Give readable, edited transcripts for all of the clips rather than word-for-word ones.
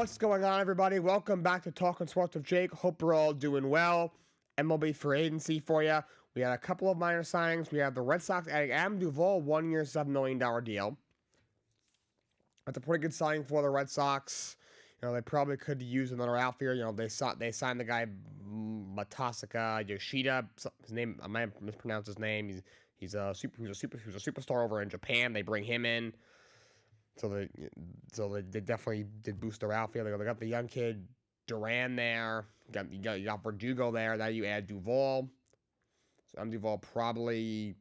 What's going on, everybody? Welcome back to Talkin Sports with Jake. Hope you're all doing well. MLB Free Agency for you. We had a couple of minor signings. We have the Red Sox adding Adam Duvall, 1 year, $7 million deal. That's a pretty good signing for the Red Sox. You know, they probably could use another outfielder. You know, they signed the guy Matasaka Yoshida. His name, I might mispronounce his name. He's a superstar over in Japan. They bring him in. So they definitely did boost their outfield. They got the young kid Duran there. You got Verdugo there. Now you add Duvall. So Duvall probably,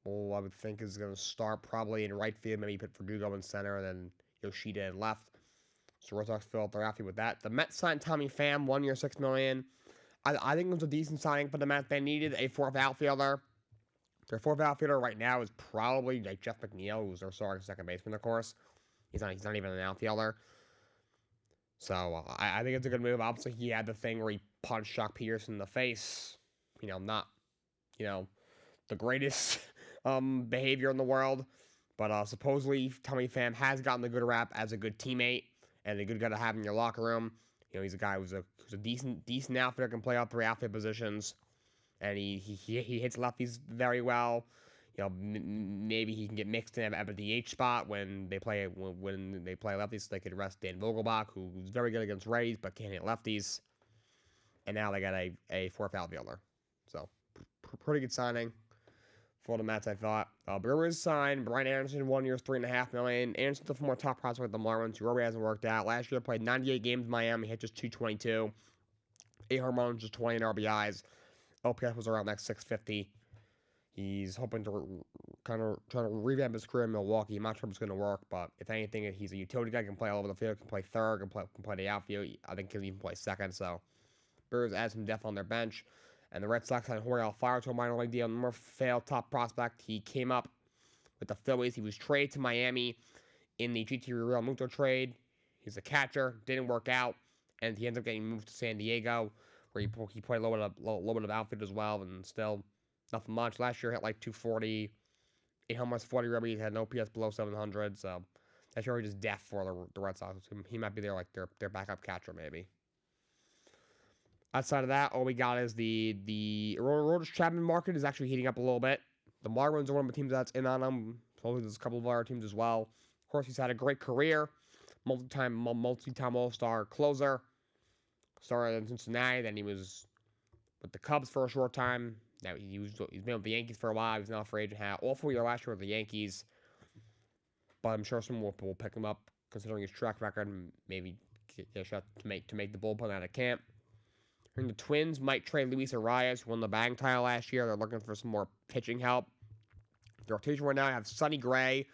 I would think is going to start probably in right field. Maybe put Verdugo in center, and then Yoshida in left. So Red Sox fill out their outfield with that. The Mets signed Tommy Pham, 1 year, $6 million. I think it was a decent signing for the Mets. They needed a fourth outfielder. Their fourth outfielder right now is probably like Jeff McNeil, who's their starting second baseman, of course. He's not even an outfielder. So I think it's a good move. Obviously, he had the thing where he punched Chuck Peterson in the face. Not the greatest behavior in the world. But supposedly, Tommy Pham has gotten the good rap as a good teammate and a good guy to have in your locker room. He's a guy who's a decent outfielder, can play all three outfield positions, and he hits lefties very well. Maybe he can get mixed in at the DH spot when they play lefties, so they could rest Dan Vogelbach, who's very good against righties but can't hit lefties. And now they got a fourth outfielder, so pretty good signing for the Mets, I thought. Brewers signed Brian Anderson, 1 year, $3.5 million. Anderson's the former top prospect with the Marlins, who already hasn't worked out. Last year played 98 games in Miami, hit just .222, 8 home runs, just 20 RBIs. OPS was around like 650. He's hoping to trying to revamp his career in Milwaukee. I'm not sure if it's going to work, but if anything, he's a utility guy, can play all over the field, can play third, can play the outfield. I think he can even play second. So, Brewers add some depth on their bench. And the Red Sox signed Jorge Alfaro to a minor league deal. More failed top prospect. He came up with the Phillies. He was traded to Miami in the GT Real Muto trade. He's a catcher. Didn't work out. And he ends up getting moved to San Diego, where he played a little bit of outfield as well, and still nothing much. Last year hit like 240, 8 home runs, 40 ribbies, had an OPS below 700. So that's really just death for the Red Sox. He might be their backup catcher maybe. Outside of that, all we got is the Aroldis Chapman market is actually heating up a little bit. The Marlins are one of the teams that's in on him. So there's a couple of other teams as well. Of course, he's had a great career, multi-time All-Star closer. Started in Cincinnati, then he was with the Cubs for a short time. Now he's been with the Yankees for a while. He's now a free agent. Had all 4 years last year with the Yankees, but I'm sure some more will pick him up considering his track record and maybe get a shot to make the bullpen out of camp. And the Twins might trade Luis Arias, who won the batting title last year. They're looking for some more pitching help. The rotation right now, I have Sonny Gray.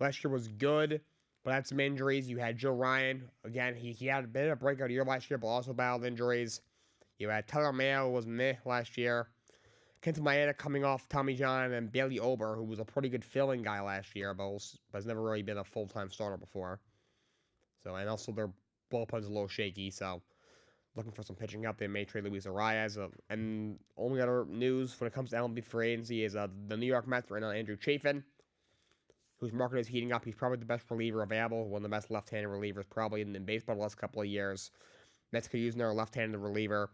Last year was good, but had some injuries. You had Joe Ryan. Again, he had a bit of a breakout year last year, but also battled injuries. You had Tyler Mayo, who was meh last year. Kenta Maeda coming off Tommy John, and Bailey Ober, who was a pretty good filling guy last year, but has never really been a full-time starter before. So, and also their bullpen's a little shaky, so looking for some pitching help. They may trade Luis Arias. And only other news when it comes to MLB Free Agency is the New York Mets right now, Andrew Chafin, whose market is heating up. He's probably the best reliever available, one of the best left-handed relievers probably in baseball the last couple of years. Mets could use another left-handed reliever.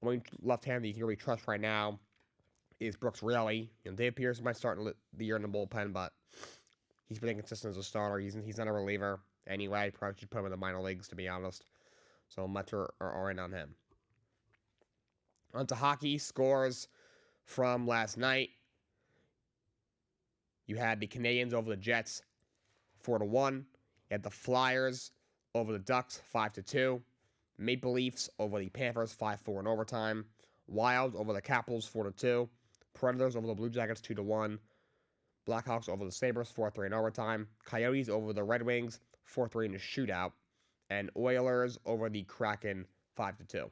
The only left-handed you can really trust right now is Brooks Raley. Dave Pearson might start the year in the bullpen, but he's been inconsistent as a starter. He's not a reliever anyway. Probably should put him in the minor leagues, to be honest. So Mets are in on him. On to hockey scores from last night. You had the Canadiens over the Jets 4-1. You had the Flyers over the Ducks 5-2. Maple Leafs over the Panthers 5-4 in overtime. Wild over the Capitals 4-2. Predators over the Blue Jackets 2-1. Blackhawks over the Sabres 4-3 in overtime. Coyotes over the Red Wings 4-3 in a shootout. And Oilers over the Kraken 5-2.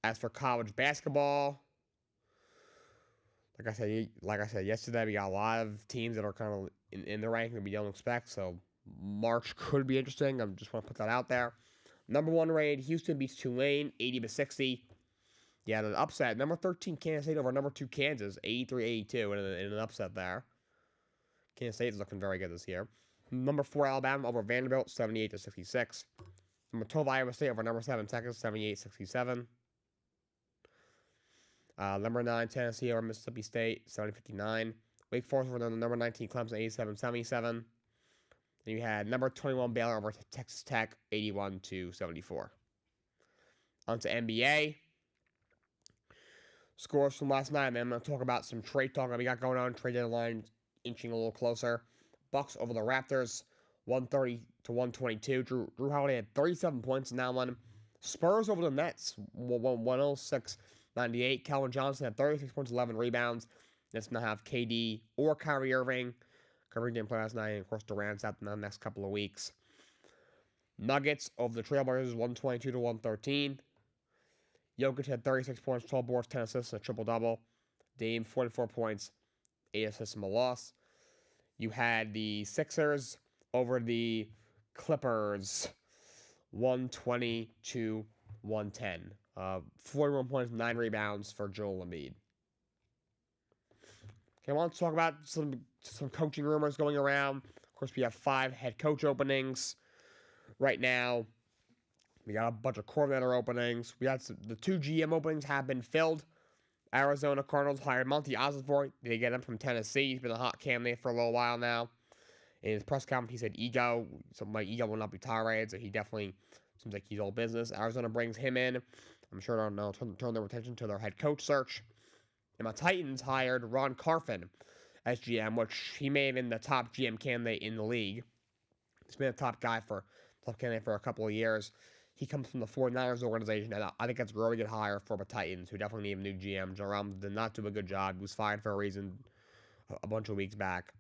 As for college basketball, like I said yesterday, we got a lot of teams that are kind of in the ranking that we don't expect. So March could be interesting. I just want to put that out there. Number 1 rated Houston beats Tulane 80-60. Yeah, the upset. Number 13 Kansas State over number 2 Kansas 83-82 in an upset there. Kansas State is looking very good this year. Number 4, Alabama over Vanderbilt, 78-66. Number 12, Iowa State over number 7, Texas, 78-67. Number 9, Tennessee over Mississippi State, 70-59. Wake Forest over the number 19, Clemson, 87-77. Then you had number 21, Baylor over Texas Tech, 81-74. On to NBA. Scores from last night, and then I'm going to talk about some trade talk that we got going on. Trade deadline inching a little closer. Bucks over the Raptors, 130-122. Drew Holiday had 37 points in that one. Spurs over the Nets, 106-98. Calvin Johnson had 36 points, 11 rebounds. Let's not have KD or Kyrie Irving. Kyrie didn't play last night, and of course Durant's out in the next couple of weeks. Nuggets over the Trailblazers, 122-113. Jokic had 36 points, 12 boards, 10 assists, and a triple-double. Dame, 44 points, 8 assists in a loss. You had the Sixers over the Clippers, 120-110. 41 points, 9 rebounds for Joel Embiid. Okay, I want to talk about some coaching rumors going around. Of course, we have 5 head coach openings right now. We got a bunch of coordinator openings. We got the 2 GM openings have been filled. Arizona Cardinals hired Monty Ossenfort. They get him from Tennessee. He's been a hot candidate for a little while now. In his press conference, he said something like ego will not be tolerated, so he definitely seems like he's all business. Arizona brings him in. I'm sure they'll turn their attention to their head coach search. And my Titans hired Ron Carfin as GM, which he may have been the top GM candidate in the league. He's been a top candidate for a couple of years. He comes from the 49ers organization, and I think that's a really good hire for the Titans, who definitely need a new GM. Jerome did not do a good job. He was fired for a reason a bunch of weeks back.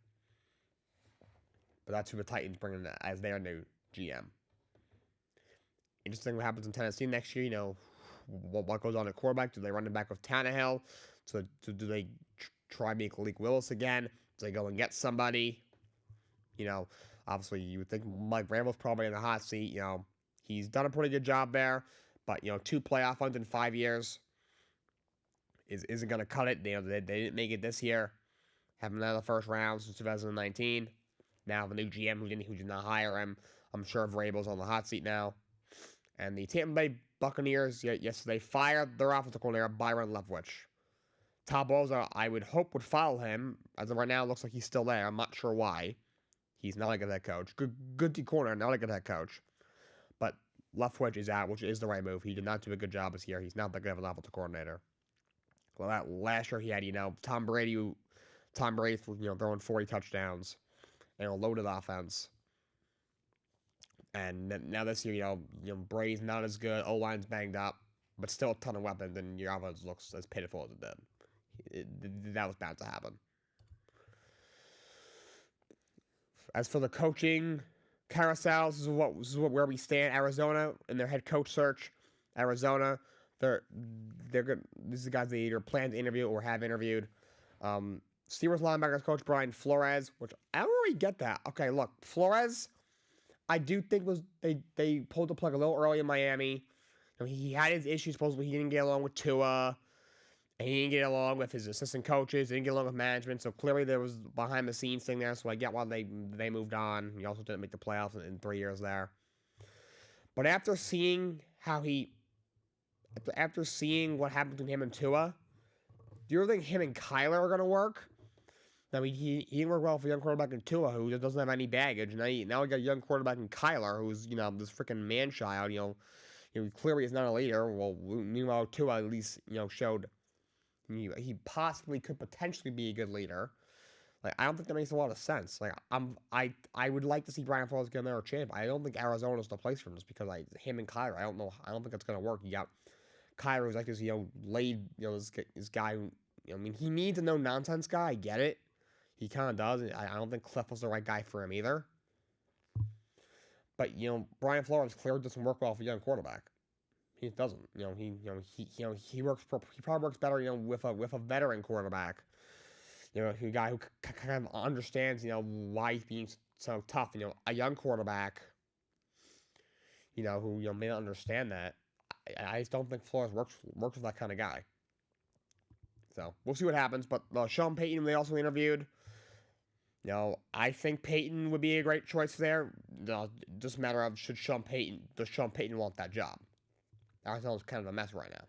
But that's who the Titans bring in as their new GM. Interesting what happens in Tennessee next year. You know, what goes on at quarterback? Do they run it back with Tannehill? So do they try make Malik Willis again? Do they go and get somebody? You know, obviously you would think Mike Vrabel's probably in the hot seat. You know, he's done a pretty good job there, but 2 playoff runs in 5 years isn't going to cut it. They didn't make it this year. Haven't been out of the first round since 2019. Now the new GM who did not hire him. I'm sure Vrabel's on the hot seat now. And the Tampa Bay Buccaneers yesterday fired their offensive coordinator Byron Leftwich. Todd Bowles, I would hope, would follow him. As of right now, it looks like he's still there. I'm not sure why. He's not a good head coach. Good D corner, not a good head coach. But Leftwich is out, which is the right move. He did not do a good job this year. He's not that good of an offensive coordinator. Well, last year he had, Tom Brady throwing 40 touchdowns and a loaded offense. And now this year, Brady's not as good. O-line's banged up, but still a ton of weapons, and your offense looks as pitiful as it did. That was bound to happen. As for the coaching carousel, this is where we stand. Arizona in their head coach search. Arizona, they're good. These are the guys they either plan to interview or have interviewed. Steelers linebackers coach Brian Flores, which I don't really get that. Okay, look, Flores, I do think they pulled the plug a little early in Miami. He had his issues. Supposedly he didn't get along with Tua. And he didn't get along with his assistant coaches. He didn't get along with management. So clearly there was behind the scenes thing there. So I get why they moved on. He also didn't make the playoffs in 3 years there. But after seeing what happened to him and Tua, do you think him and Kyler are going to work? I mean, he didn't work well for young quarterback in Tua, who just doesn't have any baggage. Now we got a young quarterback in Kyler, who's this freaking man-child. Clearly is not a leader. Well, meanwhile Tua at least showed. He possibly could potentially be a good leader. I don't think that makes a lot of sense. I would like to see Brian Flores get another champ. I don't think Arizona's the place for him just because him and Kyler. I don't know. I don't think it's gonna work. You got Kyler who's like this this guy who he needs a no nonsense guy. I get it. He kind of does. I don't think Cliff was the right guy for him either. But Brian Flores clearly doesn't work well for a young quarterback. He doesn't. He probably works better, with a veteran quarterback. A guy who kind of understands, why he's being so tough. A young quarterback, who may not understand that. I just don't think Flores works with that kind of guy. So we'll see what happens. But Sean Payton, they also interviewed. I think Payton would be a great choice there. Just a matter of does Sean Payton want that job? Arizona's kind of a mess right now.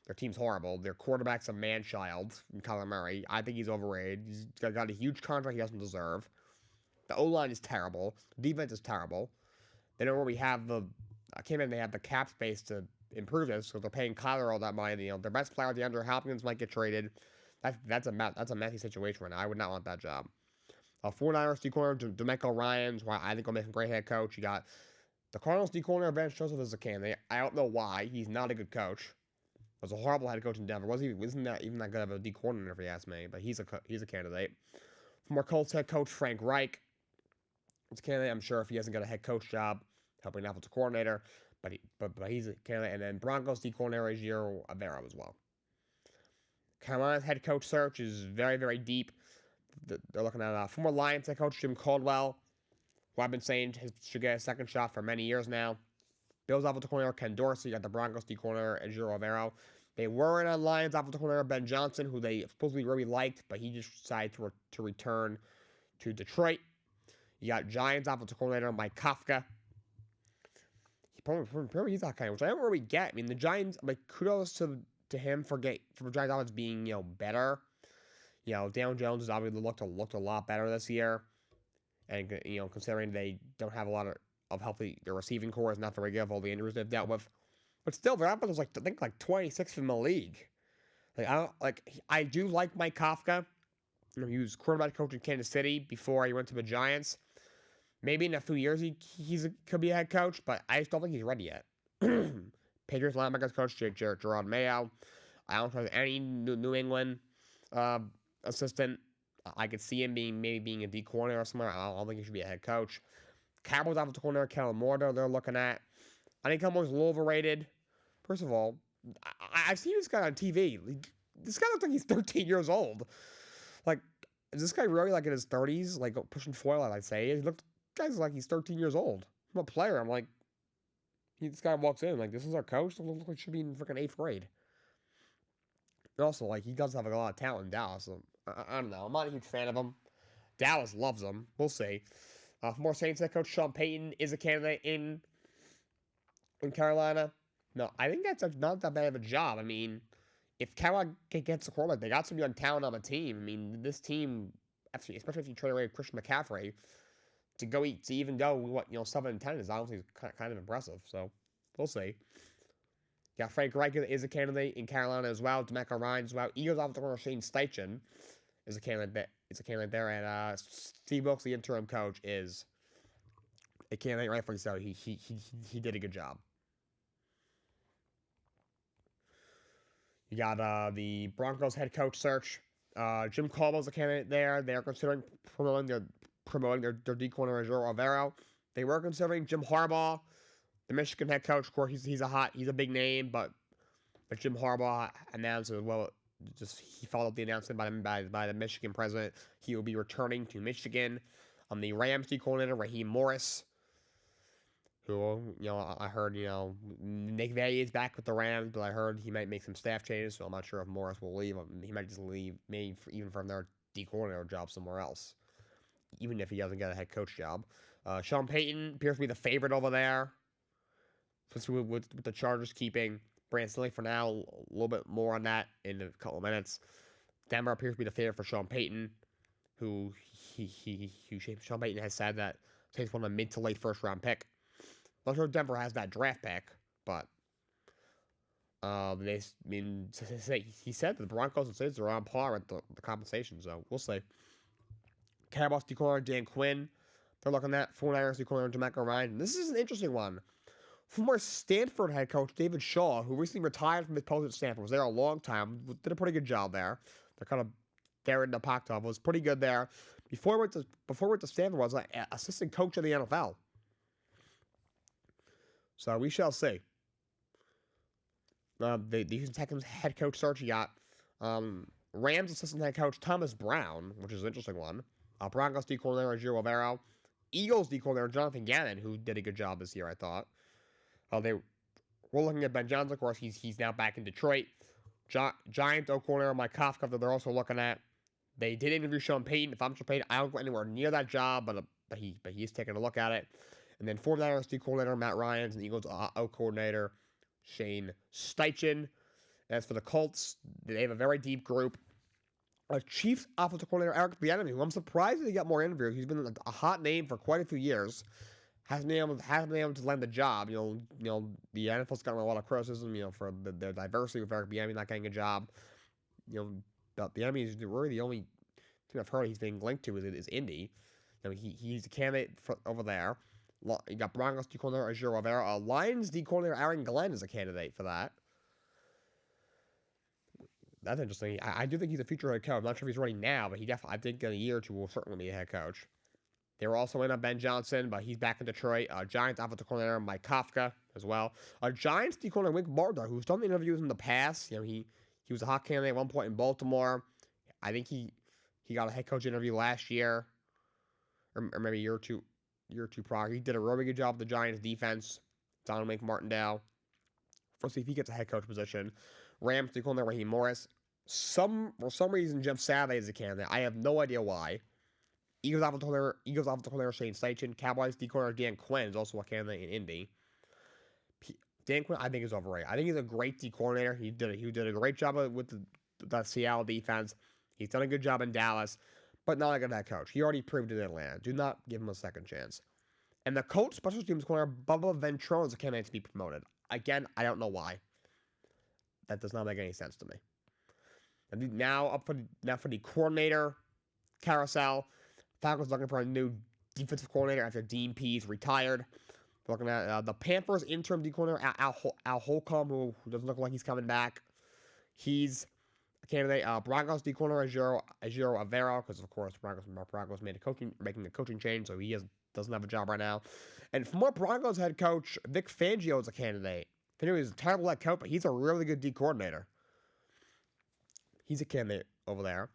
Their team's horrible. Their quarterback's a man-child, Kyler Murray. I think he's overrated. He's got a huge contract he doesn't deserve. The O-line is terrible. The defense is terrible. They don't really have they have the cap space to improve this, so they're paying Kyler all that money. Their best player, DeAndre Hopkins, might get traded. That's a messy situation right now. I would not want that job. 49ers D corner, DeMeco Ryans, who I think will make a great head coach. You got the Cardinals D corner, Vance Joseph is a candidate. I don't know why. He's not a good coach. Was a horrible head coach in Denver. Wasn't that even that good of a D coordinator, if you ask me? But he's a candidate. Former Colts head coach Frank Reich. It's a candidate. I'm sure if he hasn't got a head coach job, helping offensive coordinator, but he's a candidate. And then Broncos D coordinator is Giro Avero as well. Carolina's head coach search is very, very deep. They're looking at former Lions head coach Jim Caldwell, who I've been saying should get a second shot for many years now. Bills offensive coordinator Ken Dorsey, got the Broncos D coordinator Giro Avero. They were in a Lions offensive coordinator Ben Johnson, who they supposedly really liked, but he just decided to return to Detroit. You got Giants offensive coordinator Mike Kafka. He's that kind of, which I don't really get. I mean, the Giants, kudos to him for Giants offense being better. Daniel Jones has obviously looked a lot better this year, and considering they don't have a lot of healthy, their receiving core is not very good of all the injuries they've dealt with, but still their offense was I think 26th in the league. I do like Mike Kafka. He was quarterback coach in Kansas City before he went to the Giants. Maybe in a few years he could be a head coach, but I just don't think he's ready yet. Patriots linebackers coach Gerard Mayo. I don't trust any New England assistant. I could see him being a D coordinator or somewhere. I don't think he should be a head coach. Cowboys offensive coordinator Kellen Moore, they're looking at. I think Kellen Moore's a little overrated. First of all, I've seen this guy on TV. This guy looks like he's 13 years old. Is this guy really in his 30s? Pushing 40, I'd say. Guy's like he's 13 years old. I'm a player. I'm like, this guy walks in this is our coach. Looks like he should be in freaking 8th grade. And also, he does have a lot of talent in Dallas. So I don't know. I'm not a huge fan of him. Dallas loves him. We'll see. For more Saints head coach Sean Payton is a candidate in Carolina. No, I think that's not that bad of a job. I mean, if Carolina gets the quarterback, they got some young talent on the team. I mean, this team, especially if you trade away Christian McCaffrey, to even go 7-10 is honestly kind of impressive. So we'll see. Yeah, Frank Reich is a candidate in Carolina as well. DeMeco Ryans as well. Eagles offensive coordinator Shane Steichen is a candidate there, and Steve Wilkes, the interim coach, is a candidate, rightfully so. He did a good job. You got the Broncos head coach search. Jim Caldwell's a candidate there. They're considering promoting their D corner Giro Avero. They were considering Jim Harbaugh, the Michigan head coach. Of course, he's a big name, but Jim Harbaugh announced as well. He followed up the announcement by the Michigan president. He will be returning to Michigan. The Rams D coordinator Raheem Morris, who I heard Nick Valley is back with the Rams, but I heard he might make some staff changes. So I'm not sure if Morris will leave. He might just leave, maybe even from their D coordinator job somewhere else, even if he doesn't get a head coach job. Sean Payton appears to be the favorite over there, especially with the Chargers keeping Brandon Staley for now. A little bit more on that in a couple of minutes. Denver appears to be the favorite for Sean Payton, who Sean Payton has said that takes one of a mid to late first round pick. Not sure if Denver has that draft pick, but he said that the Broncos and Saints are on par with the compensation, so we'll see. Cowboys D corner Dan Quinn, they're looking at 49ers D corner DeMeco Ryans. This is an interesting one. Former Stanford head coach David Shaw, who recently retired from his post at Stanford, was there a long time, did a pretty good job there. They're kind of there in the Pac-12, was pretty good there. Before he went to Stanford, was an assistant coach of the NFL. So we shall see. The Houston Texans head coach search, you got Rams assistant head coach Thomas Brown, which is an interesting one. Broncos D coordinator Giro Avero. Eagles D coordinator Jonathan Gannon, who did a good job this year, I thought. They were looking at Ben Johnson, of course. He's now back in Detroit. Giants O coordinator Mike Kafka, that they're also looking at. They did interview Sean Payton. If I'm Sean Payton, I don't go anywhere near that job, but he's taking a look at it. And then 49ers D coordinator Matt Ryan's and Eagles O coordinator Shane Steichen. As for the Colts, they have a very deep group. Chiefs offensive coordinator Eric Bieniemy, who I'm surprised that he got more interviews. He's been a hot name for quite a few years. Hasn't been able to land the job. The NFL's gotten a lot of criticism, for their diversity with Eric Bieniemy not getting a job. Bieniemy is really the only team I've heard he's being linked to is Indy. He's a candidate over there. You got Broncos D coordinator Ajiro Rivera. Lions D coordinator Aaron Glenn is a candidate for that. That's interesting. I do think he's a future head coach. I'm not sure if he's ready now, but I think in a year or two will certainly be a head coach. They were also in on Ben Johnson, but he's back in Detroit. Giants offensive coordinator Mike Kafka as well. Giants D coordinator Wink Martindale, who's done interviews in the past. He was a hot candidate at one point in Baltimore. I think he got a head coach interview last year, or maybe a year or two prior. He did a really good job with the Giants defense. Don Wink Martindale. We'll see if he gets a head coach position. Rams D coordinator Raheem Morris. For some reason, Jeff Saturday is a candidate. I have no idea why. Eagles offensive coordinator Shane Steichen. Cowboys D coordinator Dan Quinn is also a candidate in Indy. Dan Quinn, I think, is overrated. I think he's a great D coordinator. He did a great job with the Seattle defense. He's done a good job in Dallas, but not a good head coach. He already proved it in Atlanta. Do not give him a second chance. And the Colts special teams coordinator Bubba Ventrone is a candidate to be promoted. Again, I don't know why. That does not make any sense to me. And now for the coordinator carousel. Falcons looking for a new defensive coordinator after Dean Pease retired. We're looking at the Panthers interim D coordinator Al Holcomb, who doesn't look like he's coming back. He's a candidate. Broncos D coordinator Ajiro Rivera, because of course Broncos making a coaching change, so he doesn't have a job right now. And former Broncos head coach Vic Fangio is a candidate. Fangio is a terrible head coach, but he's a really good D coordinator. He's a candidate over there.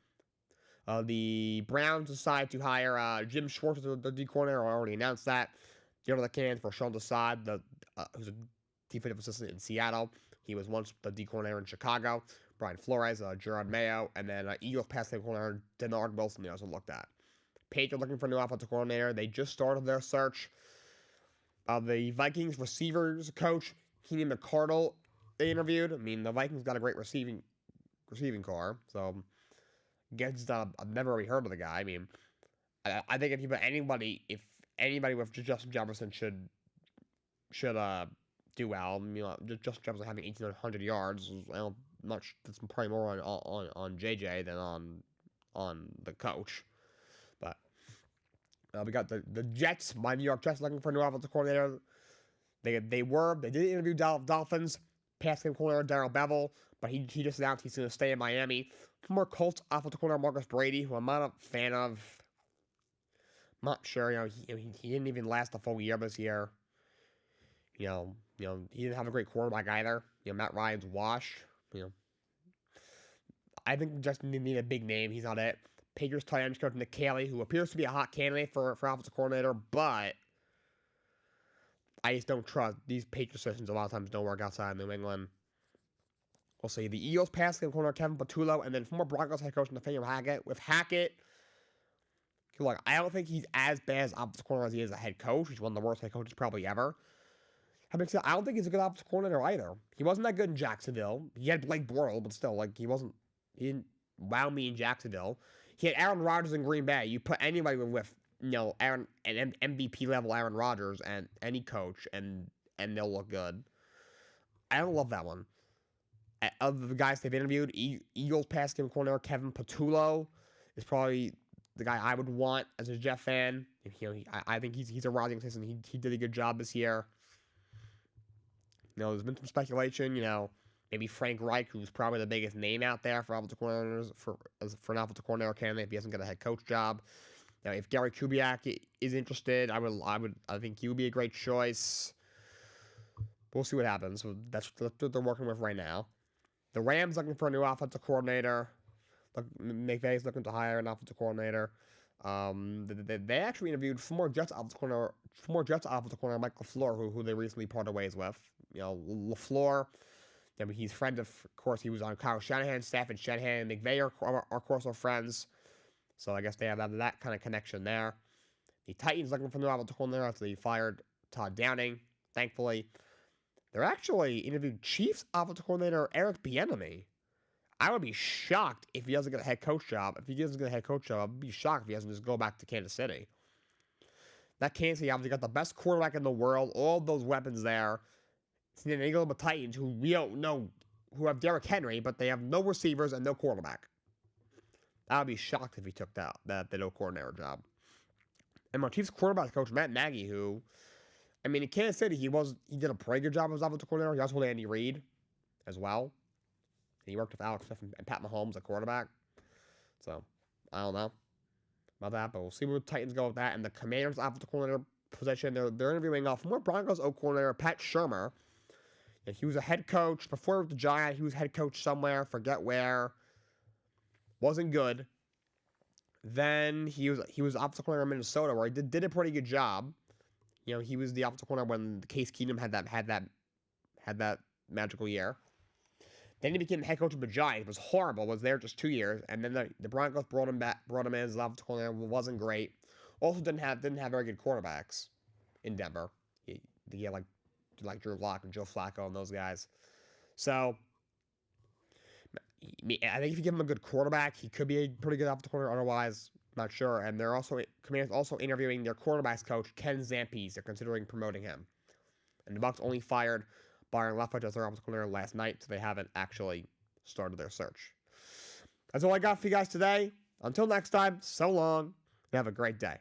The Browns decide to hire Jim Schwartz as the D coordinator. I already announced that. The other candidate for Sean Desai, who's a defensive assistant in Seattle. He was once the D coordinator in Chicago. Brian Flores, Gerard Mayo, and then Eagles passing coordinator Denard Wilson. They also looked at. Patriots are looking for a new offensive coordinator. They just started their search. The Vikings receivers coach Keenan McCardle they interviewed. I mean, the Vikings got a great receiving core, so I've never really heard of the guy. I mean, I think if anybody with Justin Jefferson should do well. Justin Jefferson having 1,800 yards, that's probably more on JJ than on the coach. But we got the Jets. My New York Jets looking for a new offensive coordinator. They did interview Dolphins pass game coordinator Darrell Bevell, but he just announced he's going to stay in Miami. Former Colts offensive coordinator Marcus Brady, who I'm not a fan of. I'm not sure. He didn't even last a full year this year. He didn't have a great quarterback either. Matt Ryan's washed. I think just need a big name. He's not it. Patriots tight end coach Nick Caley, who appears to be a hot candidate for offensive coordinator, but I just don't trust these Patriots decisions. A lot of times don't work outside of New England. We'll see. The Eagles passing game coordinator Kevin Patullo, and then former Broncos head coach Nathaniel Hackett. With Hackett, look, I don't think he's as bad as offensive coordinator as he is a head coach. He's one of the worst head coaches probably ever. I don't think he's a good offensive coordinator either. He wasn't that good in Jacksonville. He had Blake Bortles, but still, he didn't wow me in Jacksonville. He had Aaron Rodgers in Green Bay. You put anybody with an MVP level Aaron Rodgers and any coach, and they'll look good. I don't love that one. Of the guys they've interviewed, Eagles pass game coordinator Kevin Patullo is probably the guy I would want as a Jeff fan. I think he's a rising assistant. He did a good job this year. There's been some speculation. Maybe Frank Reich, who's probably the biggest name out there for offensive coordinators for an offensive coordinator candidate if he hasn't got a head coach job. If Gary Kubiak is interested, I think he would be a great choice. We'll see what happens. So that's what they're working with right now. The Rams looking for a new offensive coordinator. McVay's looking to hire an offensive coordinator. They actually interviewed former Jets offensive coordinator Mike LaFleur, who they recently parted ways with. LaFleur, he's friend of course, he was on Kyle Shanahan's staff, and Shanahan and McVay are of course, friends. So I guess they have that kind of connection there. The Titans looking for new offensive coordinator after they fired Todd Downing, thankfully. They're actually interviewed Chiefs offensive coordinator Eric Bieniemy. I would be shocked if he doesn't get a head coach job. If he doesn't get a head coach job, I'd be shocked if he doesn't just go back to Kansas City. That Kansas City obviously got the best quarterback in the world, all those weapons there. And then they go to the Titans, who we don't know, who have Derrick Henry, but they have no receivers and no quarterback. I would be shocked if he took the no coordinator job. And my Chiefs quarterback coach, Matt Nagy, who, I mean, in Kansas City, he did a pretty good job as offensive coordinator. He also had Andy Reid as well. And he worked with Alex Smith and Pat Mahomes at quarterback. So, I don't know about that, but we'll see where the Titans go with that. And the Commanders' offensive coordinator position, they're interviewing former Broncos coordinator Pat Shurmur. And he was a head coach before with the Giants. He was head coach somewhere, forget where. Wasn't good. Then he was offensive coordinator in Minnesota, where he did a pretty good job. You know, he was the offensive coordinator when Case Keenum had that magical year. Then he became the head coach of the Giants. It was horrible. Was there just 2 years, and then the Broncos brought him in as the offensive coordinator. Wasn't great. Also didn't have very good quarterbacks in Denver. He had like Drew Lock and Joe Flacco and those guys. So I think if you give him a good quarterback, he could be a pretty good offensive coordinator. Otherwise, not sure. And Commanders also interviewing their quarterbacks coach Ken Zampese. They're considering promoting him. And the Bucs only fired Byron Leftwich as their offensive coordinator last night, so they haven't actually started their search. That's all I got for you guys today. Until next time, so long, and have a great day.